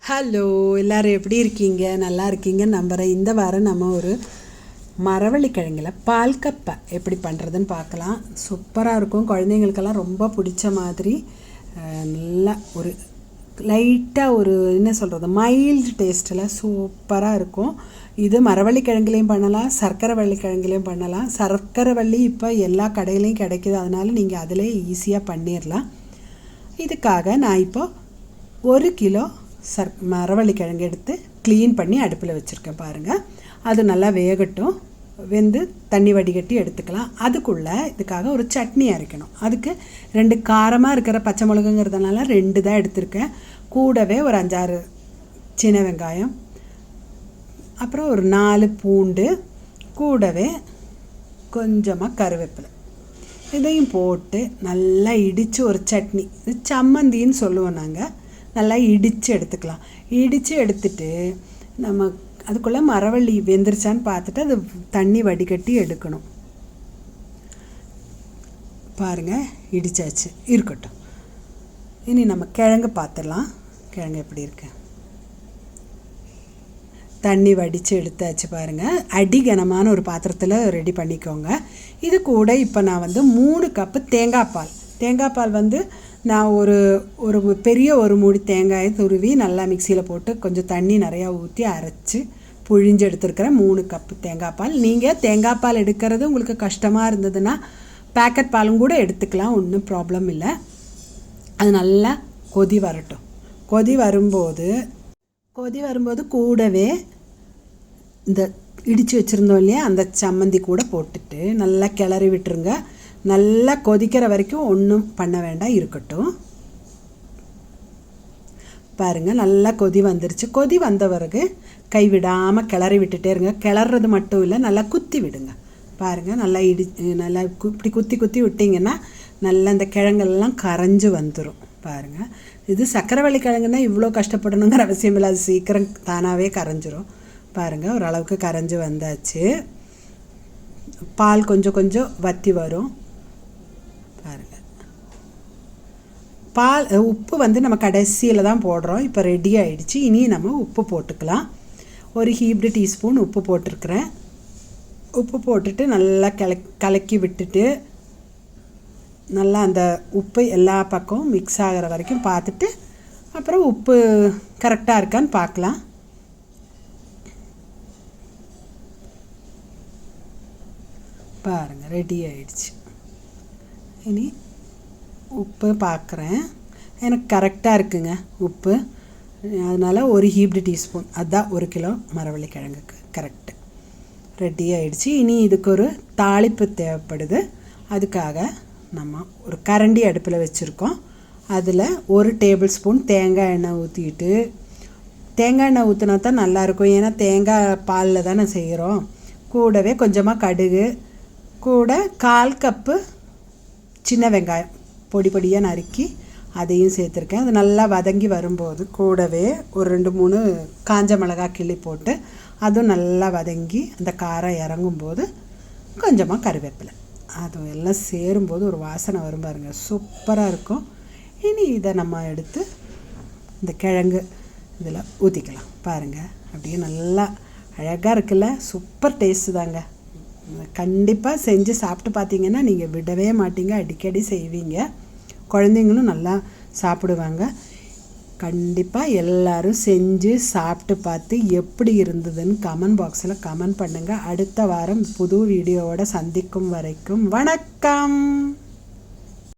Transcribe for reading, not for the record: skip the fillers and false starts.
Hello, எல்லோரும் எப்படி இருக்கீங்க? நல்லா இருக்கீங்கன்னு நம்புகிறேன். இந்த வாரம் நம்ம ஒரு மரவள்ளிக்கிழங்கில் பால்கப்பை எப்படி பண்ணுறதுன்னு பார்க்கலாம். சூப்பராக இருக்கும். குழந்தைங்களுக்கெல்லாம் ரொம்ப பிடிச்ச மாதிரி நல்லா ஒரு லைட்டாக ஒரு என்ன சொல்கிறது மைல்டு டேஸ்ட்டில் சூப்பராக இருக்கும். இது மரவள்ளிக்கிழங்குலையும் பண்ணலாம், சர்க்கரை வள்ளிக்கிழங்குலையும் பண்ணலாம். சர்க்கரை வள்ளி இப்போ எல்லா கடையிலையும் கிடைக்கிது, அதனால் நீங்கள் அதிலே ஈஸியாக பண்ணிடலாம். இதுக்காக நான் இப்போ 1 கிலோ மரவள்ளிக்கிழங்கு எடுத்து க்ளீன் பண்ணி அடுப்பில் வச்சுருக்கேன். பாருங்கள், அது நல்லா வேகட்டும். வெந்து தண்ணி வடிகட்டி எடுத்துக்கலாம். அதுக்குள்ளே இதுக்காக ஒரு சட்னி அரைக்கணும். அதுக்கு 2 காரமாக இருக்கிற பச்சை மிளகுங்கிறதுனால 2 தான் எடுத்திருக்கேன். கூடவே ஒரு 5-6 சின்ன வெங்காயம், அப்புறம் ஒரு 4 பூண்டு, கூடவே கொஞ்சமாக கருவேப்பிலை, இதையும் போட்டு நல்லா இடித்து ஒரு சட்னி, இது சம்மந்தின்னு சொல்லுவோம் நாங்கள். நல்லா இடித்து எடுத்துக்கலாம். இடித்து எடுத்துட்டு நம்ம அதுக்குள்ளே மரவள்ளி வெந்துருச்சான்னு பார்த்துட்டு அது தண்ணி வடிகட்டி எடுக்கணும். பாருங்கள், இடித்தாச்சு, இருக்கட்டும். இனி நம்ம கிழங்கு பார்த்துடலாம். கிழங்கு எப்படி இருக்கு? தண்ணி வடித்து எடுத்தாச்சு. பாருங்கள், அடிகனமான ஒரு பாத்திரத்தில் ரெடி பண்ணிக்கோங்க. இது கூட இப்போ நான் 3 கப்பு தேங்காய் பால் நான் ஒரு பெரிய ஒரு மூடி தேங்காயை துருவி நல்லா மிக்சியில் போட்டு கொஞ்சம் தண்ணி நிறையா ஊற்றி அரைச்சி புழிஞ்சு எடுத்துருக்கிறேன். 3 கப்பு தேங்காய் பால். நீங்கள் தேங்காய் பால் எடுக்கிறது உங்களுக்கு கஷ்டமாக இருந்ததுன்னா பேக்கெட் பாலும் கூட எடுத்துக்கலாம், ஒன்றும் ப்ராப்ளம் இல்லை. அது நல்லா கொதி வரட்டும். கொதி வரும்போது கூடவே இந்த இடித்து வச்சுருந்தோம் இல்லையா, அந்த சம்மந்தி கூட போட்டுட்டு நல்லா கிளறி விட்டுருங்க. நல்லா கொதிக்கிற வரைக்கும் ஒன்றும் பண்ண வேண்டாம், இருக்கட்டும். பாருங்கள், நல்லா கொதி வந்துருச்சு. கொதி வந்த பிறகு கைவிடாமல் கிளறி விட்டுட்டே இருங்க. கிளறது மட்டும் இல்லை, நல்லா குத்தி விடுங்க. பாருங்கள், நல்லா நல்லா இப்படி குத்தி விட்டிங்கன்னா நல்லா அந்த கிழங்கெல்லாம் கரைஞ்சி வந்துடும். பாருங்கள், இது சர்க்கரை வள்ளிக்கிழங்குன்னா இவ்வளோ கஷ்டப்படணுங்கிற அவசியம் இல்லை, அது சீக்கிரம் தானாகவே கரைஞ்சிரும். பாருங்கள், ஓரளவுக்கு கரைஞ்சி வந்தாச்சு. பால் கொஞ்சம் கொஞ்சம் வற்றி வரும். பாருங்கள், உப்பு நம்ம கடைசியில் தான் போடுறோம். இப்போ ரெடி ஆகிடுச்சு. இனி நம்ம உப்பு போட்டுக்கலாம். ஒரு ஹீப்டு டீஸ்பூன் உப்பு போட்டிருக்கிறேன். உப்பு போட்டுட்டு நல்லா கலக்கி விட்டுட்டு நல்லா அந்த உப்பு எல்லா பக்கமும் மிக்ஸ் ஆகிற வரைக்கும் பார்த்துட்டு அப்புறம் உப்பு கரெக்டாக இருக்கான்னு பார்க்கலாம். பாருங்கள், ரெடி ஆகிடுச்சு. இனி உப்பு பார்க்குறேன், எனக்கு கரெக்டாக இருக்குங்க உப்பு. அதனால் ஒரு ஹீப்டு டீஸ்பூன், அதுதான் 1 கிலோ மரவள்ளிக்கிழங்குக்கு கரெக்டு. ரெடி ஆகிடுச்சு. இனி இதுக்கு ஒரு தாளிப்பு தேவைப்படுது. அதுக்காக நம்ம ஒரு கரண்டி அடுப்பில் வச்சுருக்கோம். அதில் 1 டேபிள் ஸ்பூன் தேங்காய் எண்ணெய் ஊற்றிட்டு, தேங்காய் எண்ணெய் ஊற்றினா தான் நல்லாயிருக்கும், ஏன்னா தேங்காய் பாலில் தானே செய்கிறோம். கூடவே கொஞ்சமாக கடுகு, கூட 1/4 கப்பு சின்ன வெங்காயம் பொடி பொடியாக நறுக்கி அதையும் சேர்த்துருக்கேன். அது நல்லா வதங்கி வரும்போது கூடவே ஒரு 2-3 காஞ்ச மிளகாய் கிள்ளி போட்டு அதுவும் நல்லா வதங்கி அந்த காரம் இறங்கும்போது கொஞ்சமாக கருவேப்பிலை, அது எல்லாம் சேரும்போது ஒரு வாசனை வரும் பாருங்கள், சூப்பராக இருக்கும். இனி இதை நம்ம எடுத்து இந்த கிழங்கு இதில் ஊற்றிக்கலாம். பாருங்கள், அப்படியே நல்லா அழகாக இருக்குல்ல, சூப்பர் டேஸ்ட்டு தாங்க. கண்டிப்பாக செஞ்சு சாப்பிட்டு பார்த்தீங்கன்னா நீங்கள் விடவே மாட்டீங்க, அடிக்கடி செய்வீங்க. குழந்தைங்களும் நல்லா சாப்பிடுவாங்க. கண்டிப்பாக எல்லோரும் செஞ்சு சாப்பிட்டு பார்த்து எப்படி இருந்ததுன்னு கமெண்ட் பாக்ஸில் கமெண்ட் பண்ணுங்கள். அடுத்த வாரம் புது வீடியோவோட சந்திக்கும் வரைக்கும் வணக்கம்.